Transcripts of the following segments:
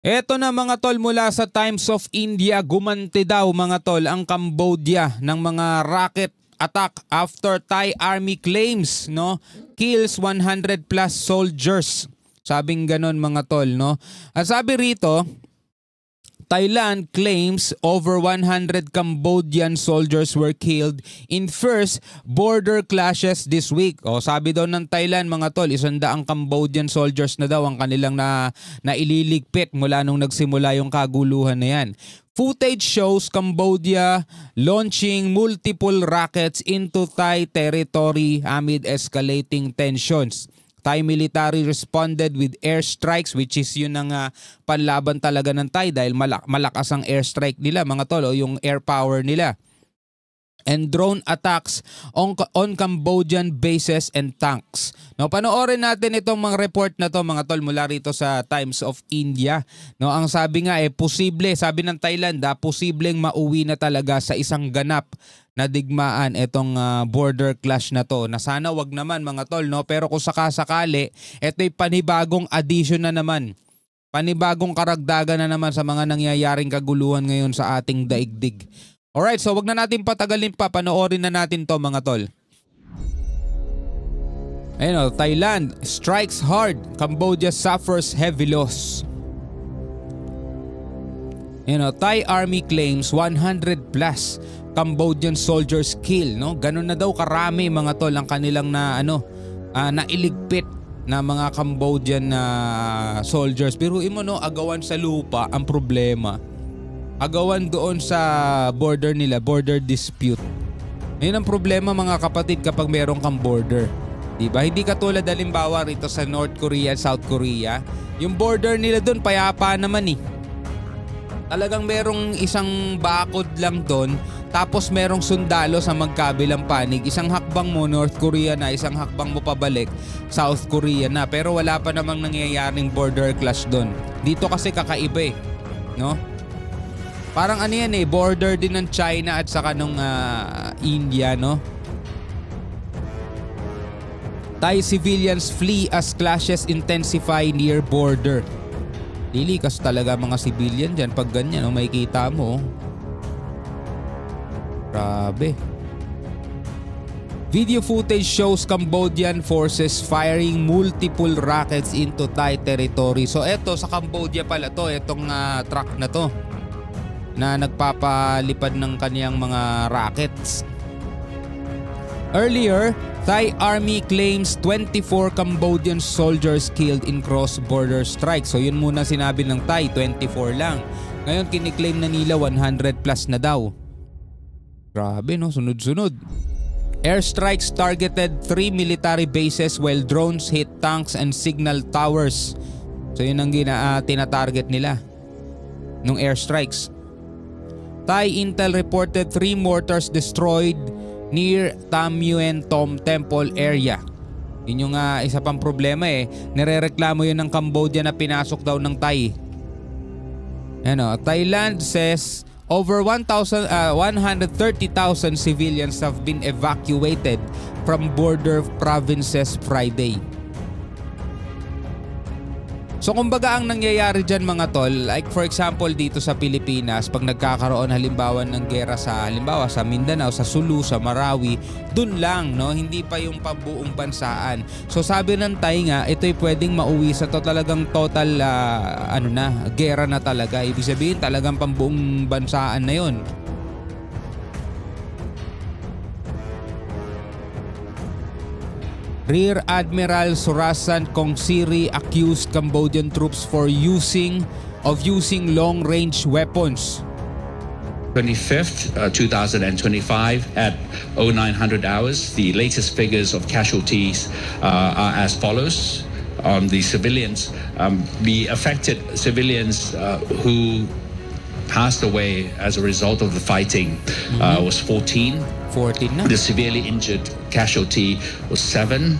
Eto na mga tol, mula sa Times of India, gumanti daw mga tol ang Cambodia ng mga rocket attack after Thai army claims kills 100 plus soldiers. Sabing ganon mga tol, no? At sabi rito, Thailand claims over 100 Cambodian soldiers were killed in first border clashes this week. O sabi daw ng Thailand mga tol, 100 Cambodian soldiers na daw ang kanilang naililigpit mula nung nagsimula yung kaguluhan na yan. Footage shows Cambodia launching multiple rockets into Thai territory amid escalating tensions. Thai military responded with airstrikes, which is yun ang panlaban talaga ng Thai dahil malakas ang airstrike nila mga tol, o yung air power nila. And drone attacks on Cambodian bases and tanks. No, panoorin natin itong mga report na to mga tol mula rito sa Times of India. No, ang sabi nga posible, sabi ng Thailand, posibleng mauwi na talaga sa isang ganap na digmaan itong border clash na to. Na sana wag naman mga tol, no? Pero kung sakasakali, ito'y panibagong addition na naman. Panibagong karagdagan na naman sa mga nangyayaring kaguluhan ngayon sa ating daigdig. Alright, so wag na natin patagalin pa. Panoorin na natin to mga tol. Ayun, Thailand strikes hard. Cambodia suffers heavy loss. Thai army claims 100 plus Cambodian soldiers kill, no? Ganun na daw karami mga tol ang kanilang nailigpit na mga Cambodian soldiers. Pero agawan sa lupa ang problema. Agawan doon sa border nila, border dispute. Yun ang problema mga kapatid kapag meron kang border. Diba? Hindi katulad halimbawa rito sa North Korea at South Korea. Yung border nila doon payapa naman Talagang merong isang bakod lang doon, tapos merong sundalo sa magkabilang panig. Isang hakbang mo North Korea na, isang hakbang mo pabalik South Korea na. Pero wala pa namang nangyayaring border clash doon. Dito kasi kakaiba no? Parang border din ng China at saka nung India, no? Thai civilians flee as clashes intensify near border. Lilikas talaga mga civilian dyan pag ganyan, makikita mo. Grabe. Video footage shows Cambodian forces firing multiple rockets into Thai territory. So eto sa Cambodia pala to, etong truck na to na nagpapalipad ng kaniyang mga rockets. Earlier, Thai army claims 24 Cambodian soldiers killed in cross-border strikes. So yun muna sinabi ng Thai, 24 lang. Ngayon kiniklaim na nila 100 plus na daw. Grabe no, sunod-sunod. Airstrikes targeted 3 military bases while drones hit tanks and signal towers. So yun ang tinatarget nila nung airstrikes. Thai Intel reported 3 mortars destroyed near Tam Yuen Tom Temple area. Yun yung isa pang problema Nirereklamo yun ng Cambodia na pinasok daw ng Thai. Thailand says over 130,000 civilians have been evacuated from border provinces Friday. So kumbaga ang nangyayari dyan mga tol, like for example dito sa Pilipinas, pag nagkakaroon halimbawa ng gera sa Mindanao, sa Sulu, sa Marawi, dun lang, no? Hindi pa yung pabuong bansaan. So sabi ng Thai nga, ito'y pwedeng mauwi sa talagang total gera na talaga. Ibig sabihin talagang pambuong bansaan na yun. Rear Admiral Surasan Kongsiri accused Cambodian troops for using long-range weapons. 25th, 2025 at 0900 hours. The latest figures of casualties are as follows. On the civilians, the affected civilians who passed away as a result of the fighting was 14. 14 na. The severely injured casualty was 7,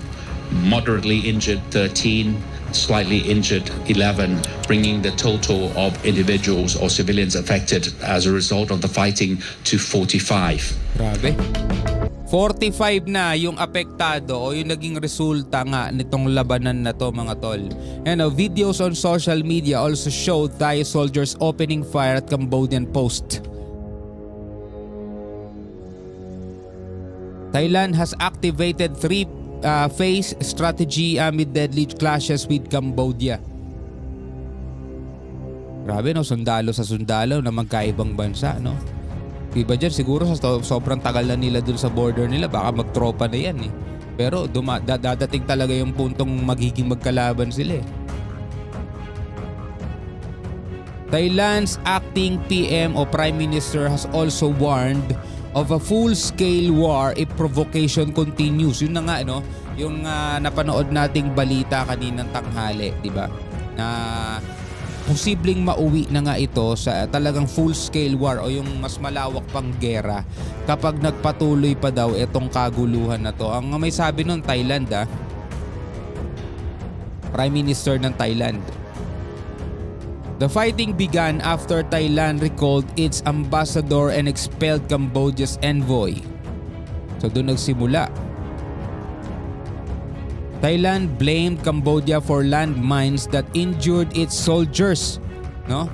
moderately injured 13, slightly injured 11, bringing the total of individuals or civilians affected as a result of the fighting to 45. Grabe. 45 na yung apektado o yung naging resulta nga nitong labanan na to mga tol. And videos on social media also showed Thai soldiers opening fire at Cambodian post. Thailand has activated three-phase strategy amid deadly clashes with Cambodia. Grabe no, sundalo sa sundalo na magkaibang bansa no. Iba dyan siguro sa sobrang tagal na nila dun sa border nila, baka magtropa na yan eh. Pero dadating talaga yung puntong magiging magkalaban sila eh. Thailand's acting PM o Prime Minister has also warned of a full-scale war if provocation continues. Yun na nga no, yung napanood nating balita kaninang tanghali, di ba? Na posibleng mauwi na nga ito sa talagang full-scale war o yung mas malawak pang gera kapag nagpatuloy pa daw itong kaguluhan na to. Ang may sabi nun Thailand Prime Minister ng Thailand. The fighting began after Thailand recalled its ambassador and expelled Cambodia's envoy. So doon nagsimula. Thailand blamed Cambodia for landmines that injured its soldiers. No?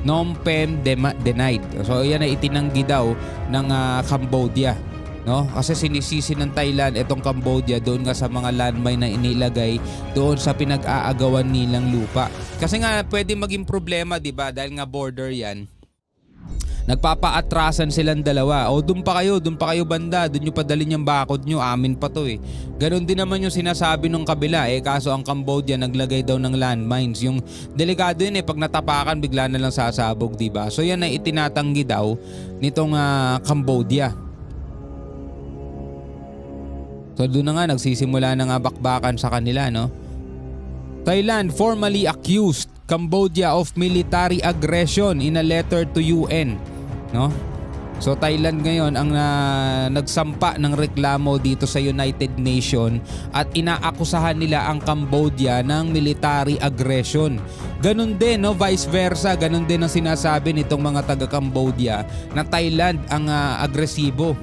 Phnom Penh denied. So yan ay itinanggi daw ng Cambodia. No? Kasi sinisisi ng Thailand itong Cambodia doon nga sa mga landmine na inilagay doon sa pinag-aagawan nilang lupa. Kasi nga pwede maging problema, 'di ba? Dahil nga border 'yan. Nagpapaatrasan silang dalawa. O doon pa kayo banda, doon nyo padalin yung bakod nyo, amin pa to eh. Ganon din naman yung sinasabi nung kabila eh, kaso ang Cambodia naglagay daw ng landmines. Yung delikado yun eh, pag natapakan bigla na lang sasabog, diba? So yan ay itinatanggi daw nitong Cambodia. So doon na nga, nagsisimula na nga bakbakan sa kanila, no? Thailand formally accused Cambodia of military aggression in a letter to UN. No? So Thailand ngayon ang nagsampa ng reklamo dito sa United Nations at inaakusahan nila ang Cambodia ng military aggression. Ganun din no, vice versa, ganun din ang sinasabi nitong mga taga-Cambodia na Thailand ang agresibo.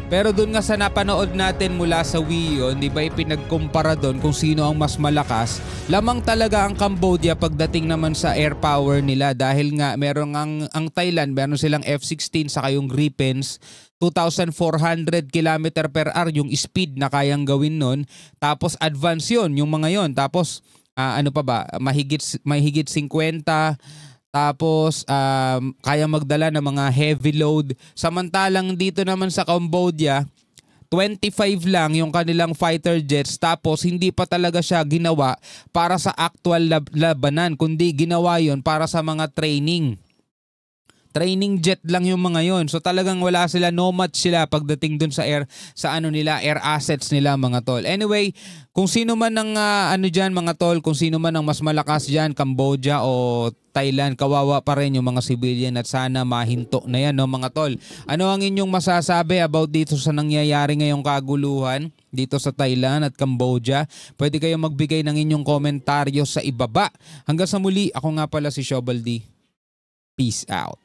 Pero doon nga sa napanood natin mula sa WION, di ba ipinagkumpara doon kung sino ang mas malakas? Lamang talaga ang Cambodia pagdating naman sa air power nila dahil nga meron ang Thailand, meron silang F-16 saka yung Gripens, 2,400 km per hour yung speed na kayang gawin nun. Tapos advance yun, yung mga yon. Tapos ano pa ba, mahigit 50. Tapos kaya magdala ng mga heavy load. Samantalang dito naman sa Cambodia, 25 lang yung kanilang fighter jets. Tapos hindi pa talaga siya ginawa para sa actual labanan, kundi ginawa yon para sa mga training. Training jet lang yung mga yon. So talagang wala sila, no match sila pagdating dun sa air assets nila mga tol. Anyway, kung sino man ang diyan mga tol, kung sino man ang mas malakas diyan, Cambodia o Thailand, kawawa pa rin yung mga civilian at sana mahinto na yan no mga tol. Ano ang inyong masasabi about dito sa nangyayari ngayong kaguluhan dito sa Thailand at Cambodia? Pwede kayong magbigay ng inyong komentaryo sa ibaba. Hanggang sa muli, ako nga pala si Shobal D. Peace out.